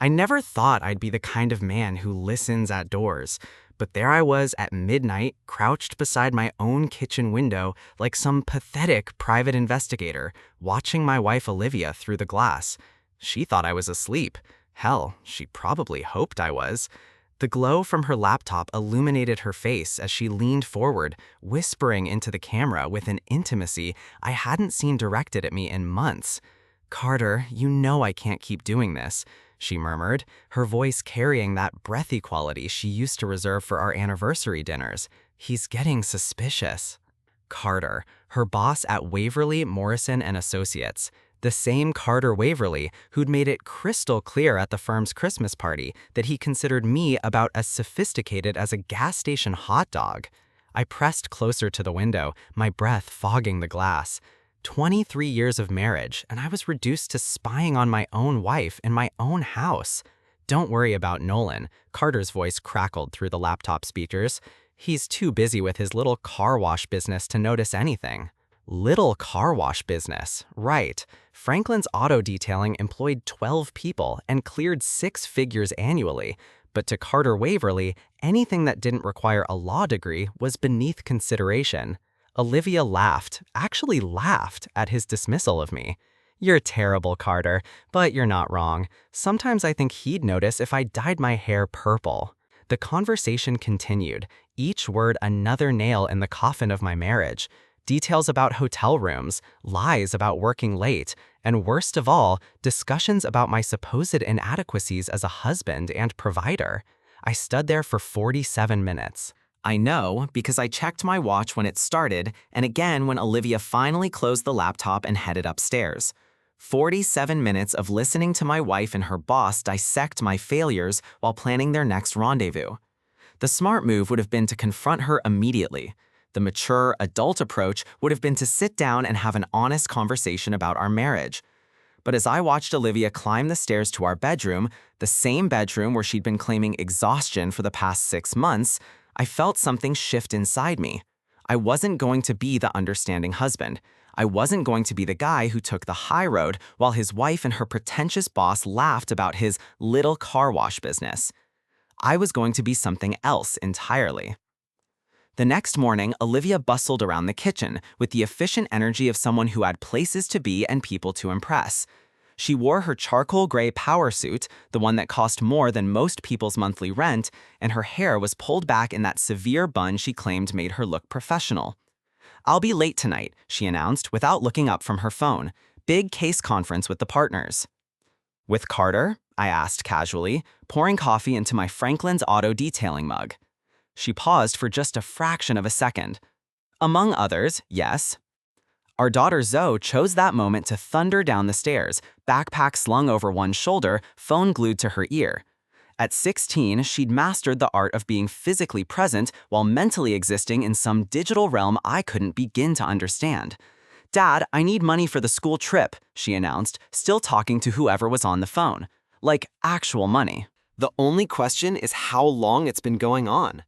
I never thought I'd be the kind of man who listens at doors, but there I was at midnight, crouched beside my own kitchen window like some pathetic private investigator, watching my wife Olivia through the glass. She thought I was asleep. Hell, she probably hoped I was. The glow from her laptop illuminated her face as she leaned forward, whispering into the camera with an intimacy I hadn't seen directed at me in months. "Carter, you know I can't keep doing this," she murmured, her voice carrying that breathy quality she used to reserve for our anniversary dinners. "He's getting suspicious." Carter, her boss at Waverly, Morrison and Associates. The same Carter Waverly who'd made it crystal clear at the firm's Christmas party that he considered me about as sophisticated as a gas station hot dog. I pressed closer to the window, my breath fogging the glass. 23 years of marriage, and I was reduced to spying on my own wife in my own house. "Don't worry about Nolan," Carter's voice crackled through the laptop speakers. "He's too busy with his little car wash business to notice anything." Little car wash business, right. Franklin's auto detailing employed 12 people and cleared 6 figures annually. But to Carter Waverly, anything that didn't require a law degree was beneath consideration. Olivia laughed, actually laughed, at his dismissal of me. "You're terrible, Carter, but you're not wrong. Sometimes I think he'd notice if I dyed my hair purple." The conversation continued, each word another nail in the coffin of my marriage. Details about hotel rooms, lies about working late, and worst of all, discussions about my supposed inadequacies as a husband and provider. I stood there for 47 minutes. I know because I checked my watch when it started and again when Olivia finally closed the laptop and headed upstairs. 47 minutes of listening to my wife and her boss dissect my failures while planning their next rendezvous. The smart move would have been to confront her immediately. The mature, adult approach would have been to sit down and have an honest conversation about our marriage. But as I watched Olivia climb the stairs to our bedroom, the same bedroom where she'd been claiming exhaustion for the past 6 months, I felt something shift inside me. I wasn't going to be the understanding husband. I wasn't going to be the guy who took the high road while his wife and her pretentious boss laughed about his little car wash business. I was going to be something else entirely. The next morning, Olivia bustled around the kitchen with the efficient energy of someone who had places to be and people to impress. She wore her charcoal gray power suit, the one that cost more than most people's monthly rent, and her hair was pulled back in that severe bun she claimed made her look professional. "I'll be late tonight," she announced without looking up from her phone. "Big case conference with the partners." "With Carter?" I asked casually, pouring coffee into my Franklin's auto detailing mug. She paused for just a fraction of a second. "Among others, yes." Our daughter Zoe chose that moment to thunder down the stairs, backpack slung over one shoulder, phone glued to her ear. At 16, she'd mastered the art of being physically present while mentally existing in some digital realm I couldn't begin to understand. "Dad, I need money for the school trip," she announced, still talking to whoever was on the phone. Like actual money. "The only question is how long it's been going on."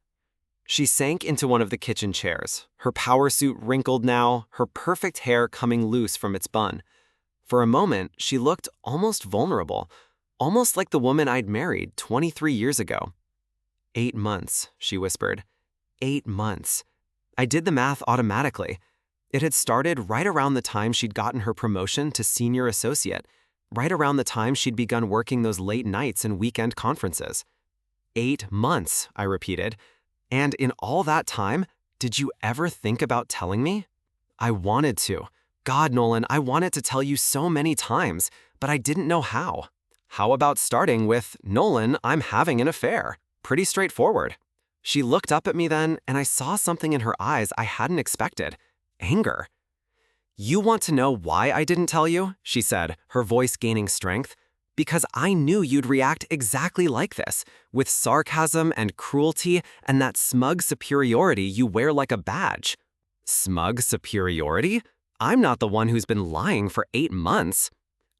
She sank into one of the kitchen chairs, her power suit wrinkled now, her perfect hair coming loose from its bun. For a moment, she looked almost vulnerable, almost like the woman I'd married 23 years ago. 8 months, she whispered. 8 months. I did the math automatically. It had started right around the time she'd gotten her promotion to senior associate, right around the time she'd begun working those late nights and weekend conferences. 8 months, I repeated. "And in all that time, did you ever think about telling me?" "I wanted to. God, Nolan, I wanted to tell you so many times, but I didn't know how." "How about starting with, 'Nolan, I'm having an affair'? Pretty straightforward." She looked up at me then, and I saw something in her eyes I hadn't expected. Anger. "You want to know why I didn't tell you?" she said, her voice gaining strength. "Because I knew you'd react exactly like this, with sarcasm and cruelty and that smug superiority you wear like a badge." "Smug superiority? I'm not the one who's been lying for 8 months."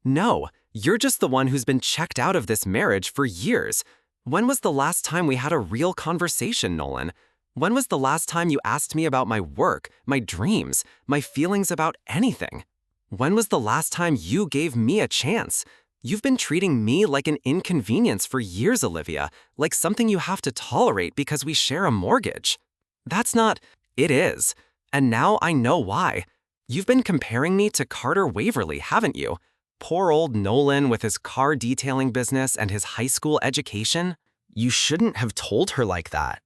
"No, you're just the one who's been checked out of this marriage for years. When was the last time we had a real conversation, Nolan? When was the last time you asked me about my work, my dreams, my feelings about anything? When was the last time you gave me a chance? You've been treating me like an inconvenience for years, Olivia, like something you have to tolerate because we share a mortgage. That's not, it is. And now I know why. You've been comparing me to Carter Waverly, haven't you? Poor old Nolan with his car detailing business and his high school education. You shouldn't have told her like that.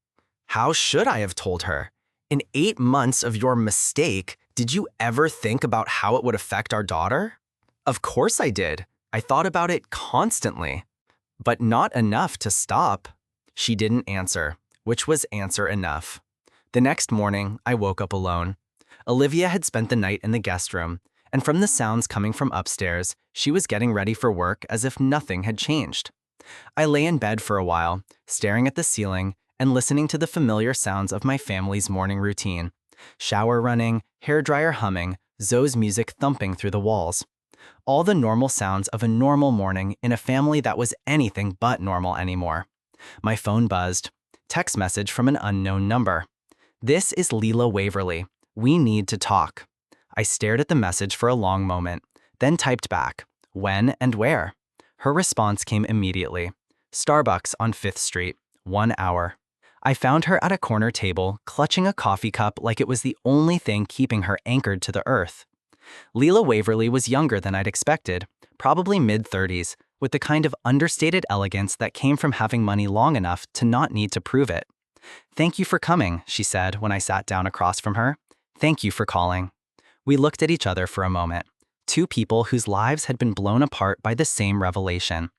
How should I have told her? In 8 months of your mistake, did you ever think about how it would affect our daughter? Of course I did. I thought about it constantly. But not enough to stop. She didn't answer, which was answer enough. The next morning, I woke up alone. Olivia had spent the night in the guest room, and from the sounds coming from upstairs, she was getting ready for work as if nothing had changed. I lay in bed for a while, staring at the ceiling and listening to the familiar sounds of my family's morning routine. Shower running, hairdryer humming, Zoe's music thumping through the walls. All the normal sounds of a normal morning in a family that was anything but normal anymore. My phone buzzed. Text message from an unknown number. "This is Lila Waverly. We need to talk." I stared at the message for a long moment, then typed back, "When and where?" Her response came immediately. "Starbucks on 5th Street, 1 hour." I found her at a corner table, clutching a coffee cup like it was the only thing keeping her anchored to the earth. Lila Waverly was younger than I'd expected, probably mid-30s, with the kind of understated elegance that came from having money long enough to not need to prove it. "Thank you for coming," she said when I sat down across from her. "Thank you for calling." We looked at each other for a moment, two people whose lives had been blown apart by the same revelation.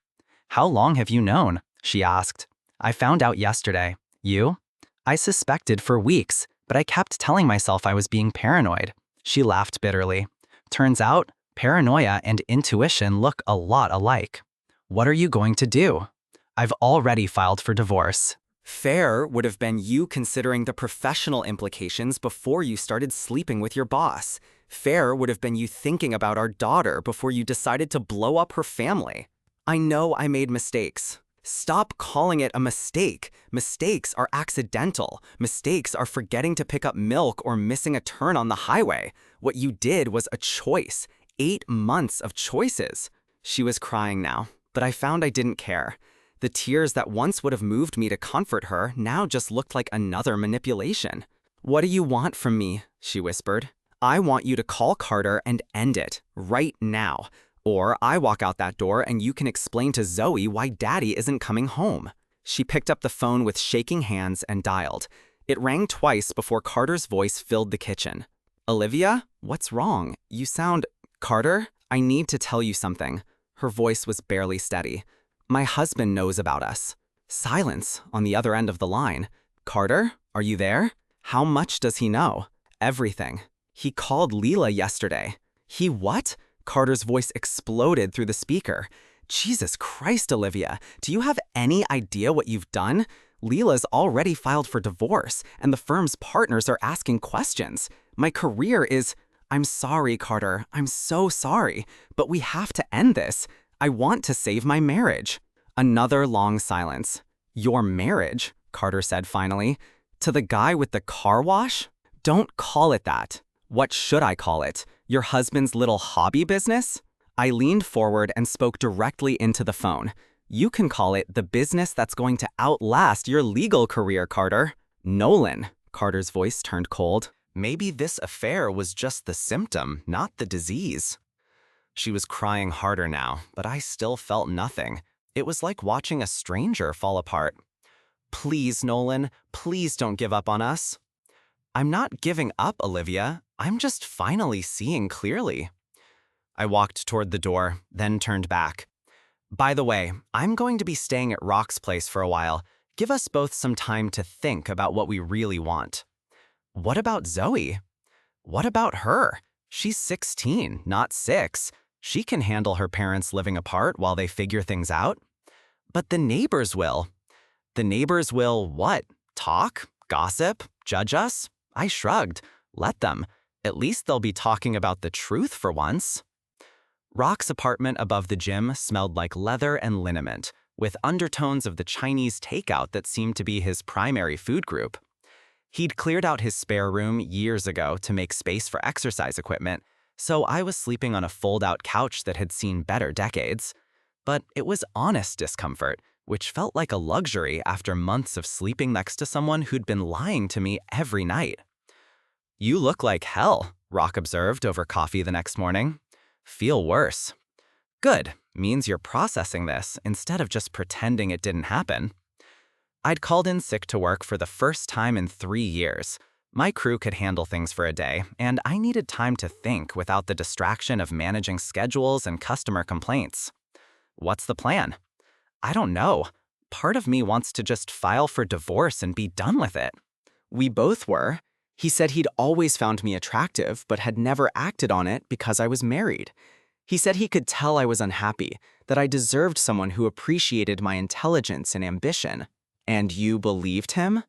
"How long have you known?" she asked. "I found out yesterday. You?" "I suspected for weeks, but I kept telling myself I was being paranoid." She laughed bitterly. "Turns out, paranoia and intuition look a lot alike." "What are you going to do?" "I've already filed for divorce." Fair would have been you considering the professional implications before you started sleeping with your boss. Fair would have been you thinking about our daughter before you decided to blow up her family. I know I made mistakes. Stop calling it a mistake. Mistakes are accidental. Mistakes are forgetting to pick up milk or missing a turn on the highway. What you did was a choice. 8 months of choices. She was crying now, but I found I didn't care. The tears that once would have moved me to comfort her now just looked like another manipulation. "What do you want from me?" she whispered. "I want you to call Carter and end it, right now. Or I walk out that door and you can explain to Zoe why Daddy isn't coming home." She picked up the phone with shaking hands and dialed. It rang twice before Carter's voice filled the kitchen. "Olivia, what's wrong? You sound—" "Carter, I need to tell you something." Her voice was barely steady. "My husband knows about us." Silence on the other end of the line. "Carter, are you there? How much does he know?" "Everything. He called Lila yesterday." "He what?" Carter's voice exploded through the speaker. "Jesus Christ, Olivia, do you have any idea what you've done? Lila's already filed for divorce, and the firm's partners are asking questions. My career is—" "I'm sorry, Carter. I'm so sorry. But we have to end this. I want to save my marriage." Another long silence. "Your marriage?" Carter said finally. "To the guy with the car wash? Don't call it that. What should I call it? Your husband's little hobby business?" I leaned forward and spoke directly into the phone. "You can call it the business that's going to outlast your legal career, Carter." "Nolan." Carter's voice turned cold. "Maybe this affair was just the symptom, not the disease." She was crying harder now, but I still felt nothing. It was like watching a stranger fall apart. "Please, Nolan, please don't give up on us." "I'm not giving up, Olivia. I'm just finally seeing clearly." I walked toward the door, then turned back. "By the way, I'm going to be staying at Rock's place for a while. Give us both some time to think about what we really want." "What about Zoe?" "What about her? She's 16, not 6. She can handle her parents living apart while they figure things out." "But the neighbors will." "The neighbors will what? Talk? Gossip? Judge us?" I shrugged. "Let them. At least they'll be talking about the truth for once." Rock's apartment above the gym smelled like leather and liniment, with undertones of the Chinese takeout that seemed to be his primary food group. He'd cleared out his spare room years ago to make space for exercise equipment, so I was sleeping on a fold-out couch that had seen better decades. But it was honest discomfort, which felt like a luxury after months of sleeping next to someone who'd been lying to me every night. "You look like hell," Rock observed over coffee the next morning. "Feel worse." "Good, means you're processing this instead of just pretending it didn't happen." I'd called in sick to work for the first time in 3 years. My crew could handle things for a day, and I needed time to think without the distraction of managing schedules and customer complaints. "What's the plan?" "I don't know. Part of me wants to just file for divorce and be done with it." We both were. He said he'd always found me attractive, but had never acted on it because I was married. He said he could tell I was unhappy, that I deserved someone who appreciated my intelligence and ambition. And you believed him?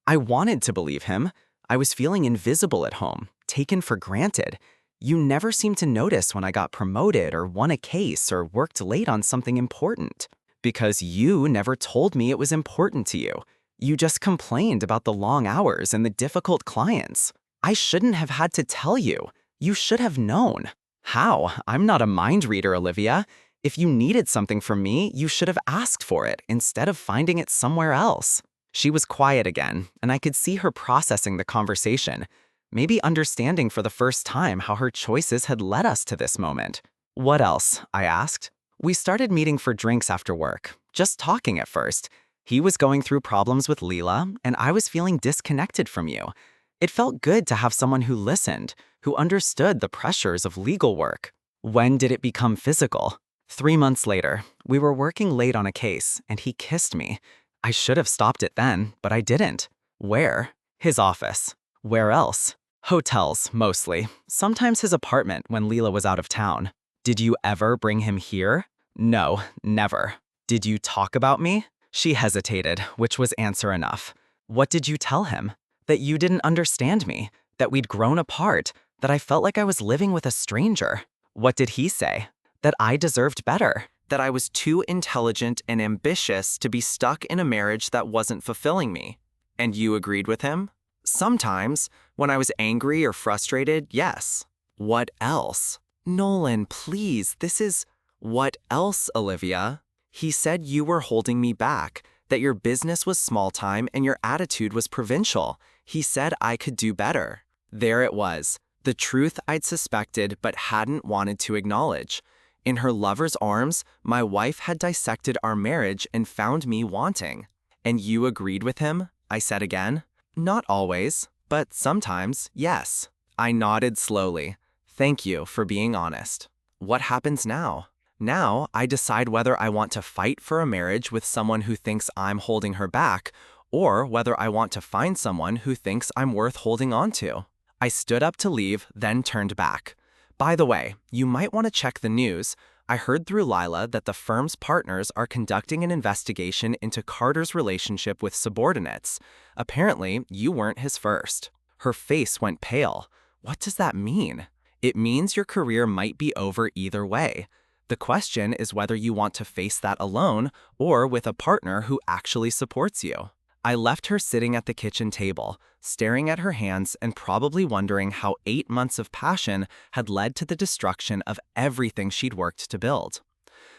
I wanted to believe him. I was feeling invisible at home, taken for granted. You never seemed to notice when I got promoted or won a case or worked late on something important. Because you never told me it was important to you. You just complained about the long hours and the difficult clients. I shouldn't have had to tell you. You should have known. How? I'm not a mind reader, Olivia. If you needed something from me, you should have asked for it instead of finding it somewhere else. She was quiet again, and I could see her processing the conversation, maybe understanding for the first time how her choices had led us to this moment. "What else?" I asked. "We started meeting for drinks after work, just talking at first. He was going through problems with Lila, and I was feeling disconnected from you. It felt good to have someone who listened, who understood the pressures of legal work." When did it become physical? 3 months later, we were working late on a case, and he kissed me. I should have stopped it then, but I didn't. Where? His office. Where else? Hotels, mostly. Sometimes his apartment when Lila was out of town. Did you ever bring him here? No, never. Did you talk about me? She hesitated, which was answer enough. What did you tell him? That you didn't understand me, that we'd grown apart, that I felt like I was living with a stranger. What did he say? That I deserved better, that I was too intelligent and ambitious to be stuck in a marriage that wasn't fulfilling me. And you agreed with him? Sometimes, when I was angry or frustrated, yes. What else? Nolan, please, this is... What else, Olivia? He said you were holding me back, that your business was small-time and your attitude was provincial. He said I could do better. There it was, the truth I'd suspected but hadn't wanted to acknowledge. In her lover's arms, my wife had dissected our marriage and found me wanting. And you agreed with him? I said again. Not always, but sometimes, yes. I nodded slowly. Thank you for being honest. What happens now? Now, I decide whether I want to fight for a marriage with someone who thinks I'm holding her back, or whether I want to find someone who thinks I'm worth holding on to. I stood up to leave, then turned back. By the way, you might want to check the news. I heard through Lila that the firm's partners are conducting an investigation into Carter's relationship with subordinates. Apparently, you weren't his first. Her face went pale. What does that mean? It means your career might be over either way. The question is whether you want to face that alone or with a partner who actually supports you. I left her sitting at the kitchen table, staring at her hands and probably wondering how 8 months of passion had led to the destruction of everything she'd worked to build.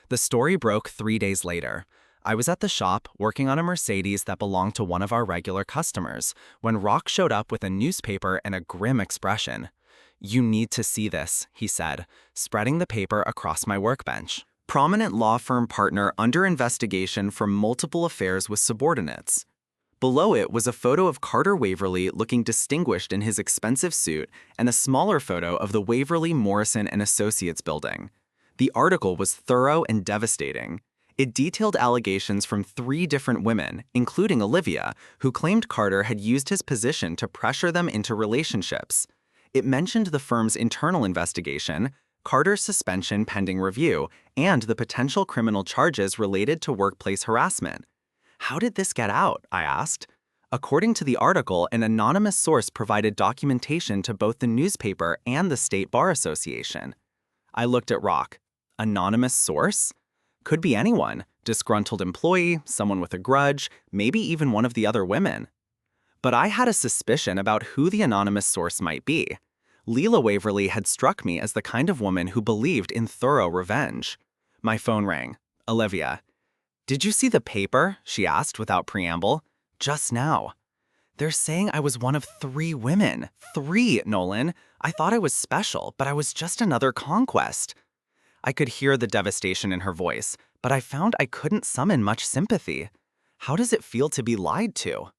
The story broke 3 days later. I was at the shop working on a Mercedes that belonged to one of our regular customers when Rock showed up with a newspaper and a grim expression. "You need to see this," he said, spreading the paper across my workbench. Prominent law firm partner under investigation for multiple affairs with subordinates. Below it was a photo of Carter Waverly looking distinguished in his expensive suit and a smaller photo of the Waverly, Morrison & Associates building. The article was thorough and devastating. It detailed allegations from 3 different women, including Olivia, who claimed Carter had used his position to pressure them into relationships. It mentioned the firm's internal investigation, Carter's suspension pending review, and the potential criminal charges related to workplace harassment. How did this get out? I asked. According to the article, an anonymous source provided documentation to both the newspaper and the State Bar Association. I looked at Rock. Anonymous source? Could be anyone. Disgruntled employee, someone with a grudge, maybe even one of the other women. But I had a suspicion about who the anonymous source might be. Lila Waverly had struck me as the kind of woman who believed in thorough revenge. My phone rang. Olivia. Did you see the paper? She asked without preamble. Just now. They're saying I was one of 3 women. 3, Nolan. I thought I was special, but I was just another conquest. I could hear the devastation in her voice, but I found I couldn't summon much sympathy. How does it feel to be lied to?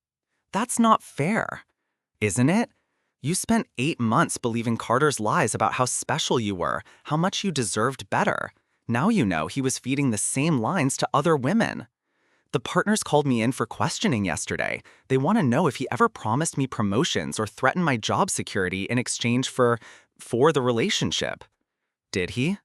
That's not fair. Isn't it? You spent 8 months believing Carter's lies about how special you were, how much you deserved better. Now you know he was feeding the same lines to other women. The partners called me in for questioning yesterday. They want to know if he ever promised me promotions or threatened my job security in exchange for the relationship. Did he?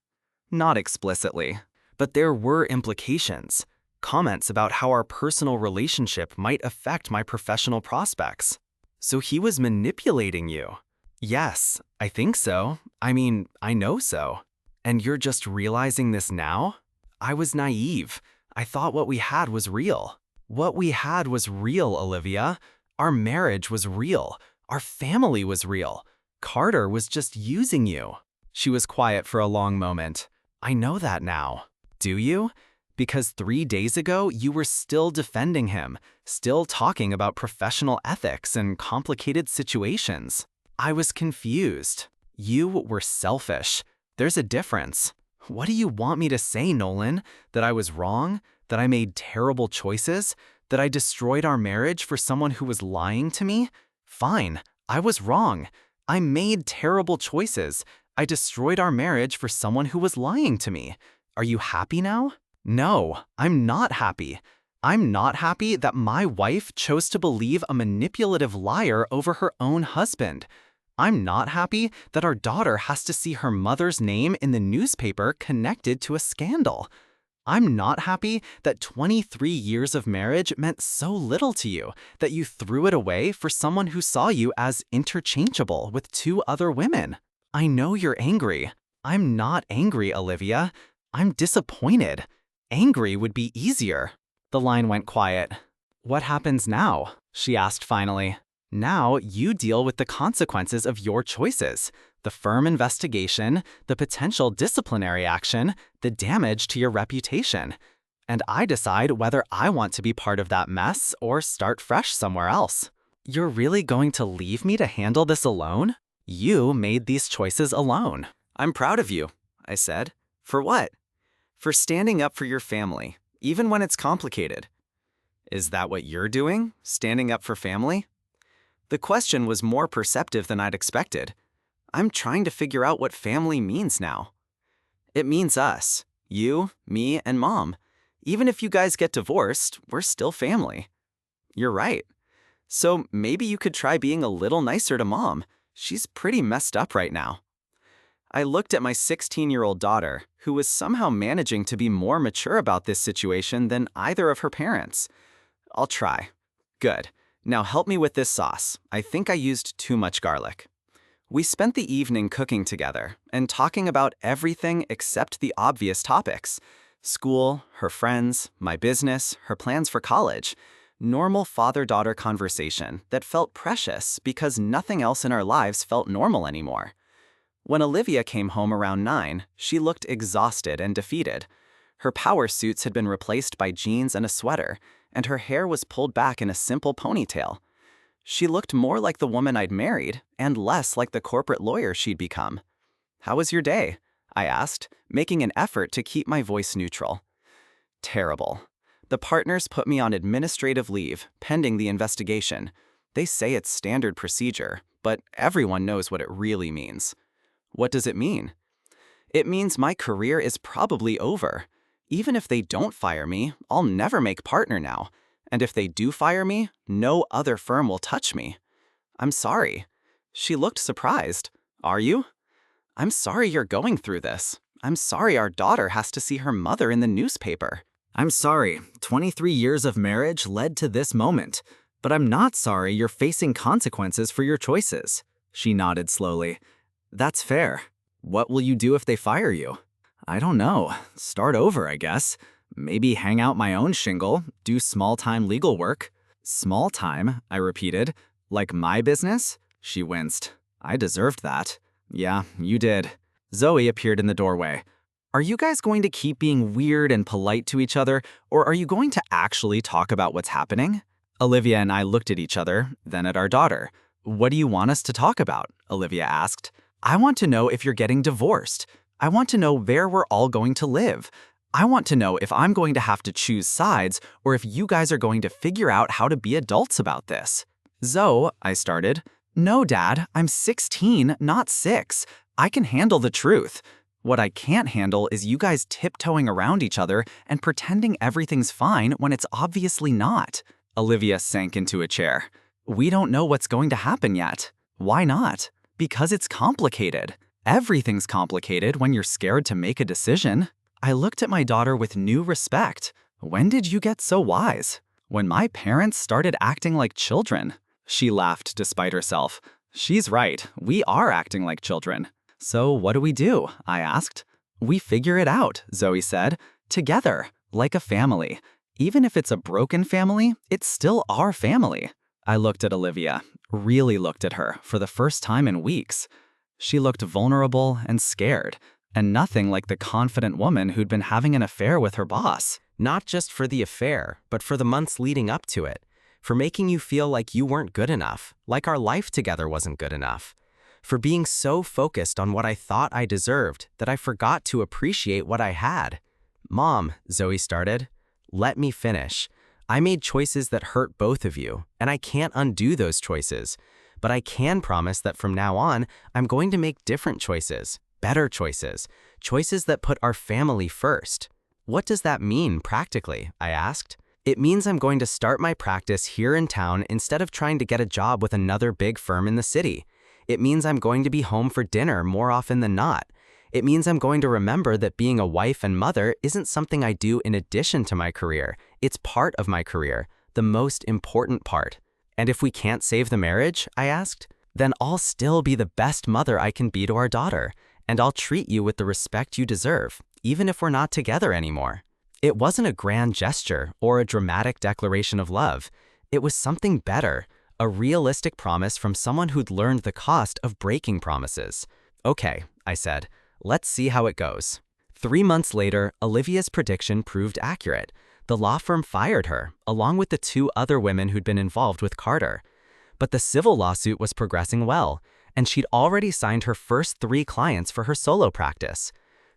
Not explicitly. But there were implications. Comments about how our personal relationship might affect my professional prospects. So he was manipulating you. Yes, I think so. I mean, I know so. And you're just realizing this now? I was naive. I thought what we had was real. What we had was real, Olivia. Our marriage was real. Our family was real. Carter was just using you. She was quiet for a long moment. I know that now. Do you? Because 3 days ago, you were still defending him, still talking about professional ethics and complicated situations. I was confused. You were selfish. There's a difference. What do you want me to say, Nolan? That I was wrong? That I made terrible choices? That I destroyed our marriage for someone who was lying to me? Fine, I was wrong. I made terrible choices. I destroyed our marriage for someone who was lying to me. Are you happy now? No, I'm not happy. I'm not happy that my wife chose to believe a manipulative liar over her own husband. I'm not happy that our daughter has to see her mother's name in the newspaper connected to a scandal. I'm not happy that 23 years of marriage meant so little to you that you threw it away for someone who saw you as interchangeable with 2 other women. I know you're angry. I'm not angry, Olivia. I'm disappointed. Angry would be easier. The line went quiet. What happens now? She asked finally. Now you deal with the consequences of your choices. The firm investigation, the potential disciplinary action, the damage to your reputation. And I decide whether I want to be part of that mess or start fresh somewhere else. You're really going to leave me to handle this alone? You made these choices alone. I'm proud of you, I said. For what? For standing up for your family, even when it's complicated. Is that what you're doing? Standing up for family? The question was more perceptive than I'd expected. I'm trying to figure out what family means now. It means us. You, me, and Mom. Even if you guys get divorced, we're still family. You're right. So maybe you could try being a little nicer to Mom. She's pretty messed up right now. I looked at my 16-year-old daughter, who was somehow managing to be more mature about this situation than either of her parents. I'll try. Good. Now help me with this sauce. I think I used too much garlic. We spent the evening cooking together and talking about everything except the obvious topics. School, her friends, my business, her plans for college. Normal father-daughter conversation that felt precious because nothing else in our lives felt normal anymore. When Olivia came home around 9, she looked exhausted and defeated. Her power suits had been replaced by jeans and a sweater, and her hair was pulled back in a simple ponytail. She looked more like the woman I'd married and less like the corporate lawyer she'd become. "How was your day?" I asked, making an effort to keep my voice neutral. Terrible. The partners put me on administrative leave, pending the investigation. They say it's standard procedure, but everyone knows what it really means. What does it mean? It means my career is probably over. Even if they don't fire me, I'll never make partner now. And if they do fire me, no other firm will touch me. I'm sorry. She looked surprised. Are you? I'm sorry you're going through this. I'm sorry our daughter has to see her mother in the newspaper. I'm sorry. 23 years of marriage led to this moment. But I'm not sorry you're facing consequences for your choices. She nodded slowly. That's fair. What will you do if they fire you? I don't know. Start over, I guess. Maybe hang out my own shingle, do small-time legal work. Small time, I repeated. Like my business? She winced. I deserved that. Yeah, you did. Zoe appeared in the doorway. Are you guys going to keep being weird and polite to each other, or are you going to actually talk about what's happening? Olivia and I looked at each other, then at our daughter. What do you want us to talk about? Olivia asked. I want to know if you're getting divorced. I want to know where we're all going to live. I want to know if I'm going to have to choose sides or if you guys are going to figure out how to be adults about this. Zoe, I started. No, Dad, I'm 16, not 6. I can handle the truth. What I can't handle is you guys tiptoeing around each other and pretending everything's fine when it's obviously not. Olivia sank into a chair. We don't know what's going to happen yet. Why not? Because it's complicated. Everything's complicated when you're scared to make a decision. I looked at my daughter with new respect. When did you get so wise? When my parents started acting like children. She laughed despite herself. She's right, we are acting like children. So what do? I asked. We figure it out, Zoe said. Together, like a family. Even if it's a broken family, it's still our family. I looked at Olivia, really looked at her for the first time in weeks. She looked vulnerable and scared, and nothing like the confident woman who'd been having an affair with her boss. Not just for the affair, but for the months leading up to it. For making you feel like you weren't good enough, like our life together wasn't good enough. For being so focused on what I thought I deserved that I forgot to appreciate what I had. Mom, Zoe started. Let me finish. I made choices that hurt both of you, and I can't undo those choices. But I can promise that from now on, I'm going to make different choices, better choices, choices that put our family first. What does that mean practically? I asked. It means I'm going to start my practice here in town instead of trying to get a job with another big firm in the city. It means I'm going to be home for dinner more often than not. It means I'm going to remember that being a wife and mother isn't something I do in addition to my career. It's part of my career, the most important part. And if we can't save the marriage, I asked, then I'll still be the best mother I can be to our daughter, and I'll treat you with the respect you deserve, even if we're not together anymore. It wasn't a grand gesture or a dramatic declaration of love. It was something better, a realistic promise from someone who'd learned the cost of breaking promises. Okay, I said, let's see how it goes. 3 months later, Olivia's prediction proved accurate. The law firm fired her, along with the 2 other women who'd been involved with Carter. But the civil lawsuit was progressing well, and she'd already signed her first 3 clients for her solo practice.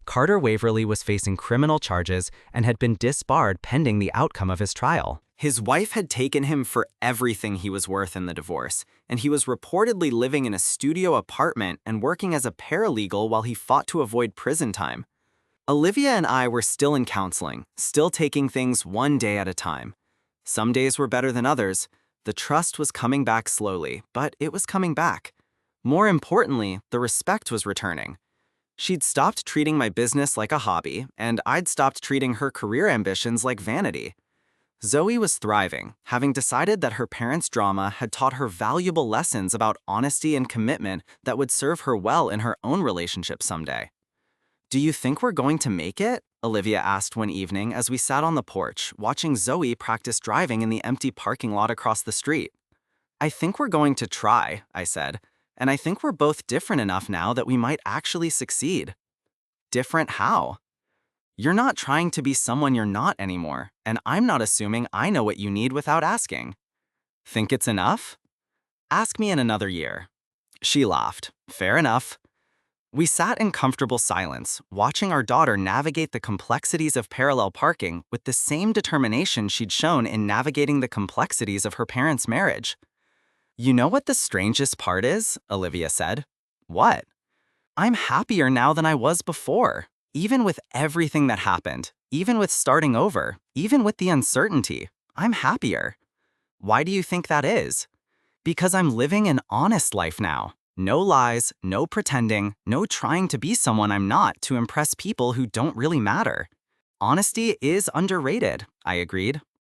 Carter Waverly was facing criminal charges and had been disbarred pending the outcome of his trial. His wife had taken him for everything he was worth in the divorce, and he was reportedly living in a studio apartment and working as a paralegal while he fought to avoid prison time. Olivia and I were still in counseling, still taking things one day at a time. Some days were better than others. The trust was coming back slowly, but it was coming back. More importantly, the respect was returning. She'd stopped treating my business like a hobby, and I'd stopped treating her career ambitions like vanity. Zoe was thriving, having decided that her parents' drama had taught her valuable lessons about honesty and commitment that would serve her well in her own relationship someday. Do you think we're going to make it? Olivia asked one evening as we sat on the porch, watching Zoe practice driving in the empty parking lot across the street. I think we're going to try, I said, and I think we're both different enough now that we might actually succeed. Different how? You're not trying to be someone you're not anymore, and I'm not assuming I know what you need without asking. Think it's enough? Ask me in another year. She laughed. Fair enough. We sat in comfortable silence, watching our daughter navigate the complexities of parallel parking with the same determination she'd shown in navigating the complexities of her parents' marriage. You know what the strangest part is? Olivia said. What? I'm happier now than I was before. Even with everything that happened, even with starting over, even with the uncertainty, I'm happier. Why do you think that is? Because I'm living an honest life now. No lies, no pretending, no trying to be someone I'm not to impress people who don't really matter. Honesty is underrated, I agreed.